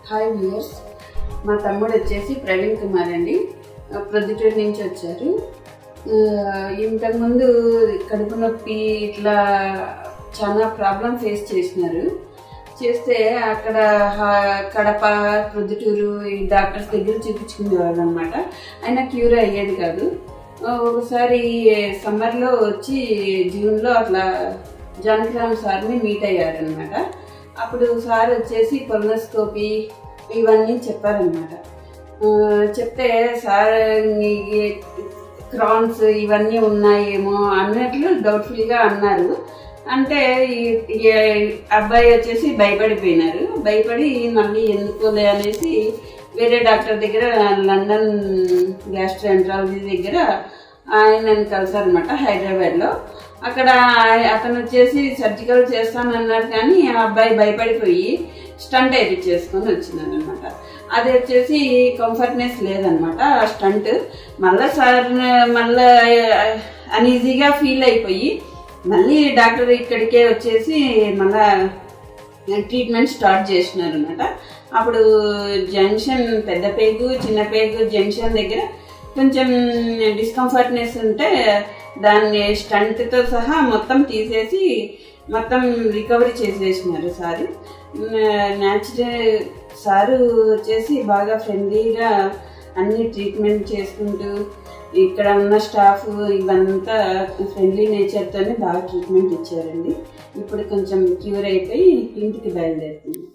Hi viewers, మా తమ్ముడు వచ్చేసి ప్రవీణ్ కుమార్ అండి. ప్రొద్దుటూరు నుంచి వచ్చారు. ఇంతకుముందు కడుపు నొప్పి ఇట్లా చాలా ప్రాబ్లం ఫేస్ చేస్తే అక్కడ కడప, ప్రొద్దుటూరు ఈ డాక్టర్స్ దగ్గర చూపించుకునేవారు అనమాట. అయినా క్యూర్ అయ్యేది కాదు. ఒకసారి సమ్మర్లో వచ్చి జూన్లో అట్లా జానకిరామ్ సార్ని మీట్ అయ్యారనమాట. అప్పుడు సార్ వచ్చేసి కొలనోస్కోపీ ఇవన్నీ చెప్పారనమాట. చెప్తే సార్ క్రాన్స్ ఇవన్నీ ఉన్నాయేమో అన్నట్లు డౌట్ఫుల్గా అన్నారు. అంటే ఈ అబ్బాయి వచ్చేసి భయపడిపోయినారు. భయపడి మళ్ళీ ఎందుకోలే అనేసి వేరే డాక్టర్ దగ్గర, లండన్ గ్యాస్ట్రోఎంట్రాలజీ దగ్గర ఆయనని కలిసారనమాట హైదరాబాద్లో. అక్కడ అతను వచ్చేసి సర్జికల్ చేస్తానన్నారు, కానీ ఆ అబ్బాయి భయపడిపోయి స్టంట్ వేయించేసుకొని వచ్చినారు అనమాట. అది వచ్చేసి కంఫర్ట్నెస్ లేదనమాట ఆ స్టంట్. మళ్ళా అన్ఈజీగా ఫీల్ అయిపోయి మళ్ళీ డాక్టర్ ఇక్కడికే వచ్చేసి మళ్ళా ట్రీట్మెంట్ స్టార్ట్ చేసినారు అనమాట. అప్పుడు జంక్షన్, పెద్ద పేగు చిన్న పేగు జంక్షన్ దగ్గర కొంచెం డిస్కంఫర్ట్నెస్ ఉంటే దాన్ని స్టంట్తో సహా మొత్తం తీసేసి మొత్తం రికవరీ చేసేసినారు సారు. సారు వచ్చేసి బాగా ఫ్రెండ్లీగా అన్ని ట్రీట్మెంట్ చేసుకుంటూ, ఇక్కడ ఉన్న స్టాఫ్ ఇవంతా ఫ్రెండ్లీ నేచర్తోనే బాగా ట్రీట్మెంట్ ఇచ్చారండి. ఇప్పుడు కొంచెం క్యూర్ అయిపోయి ఇంటికి బయలుదేరుతుంది.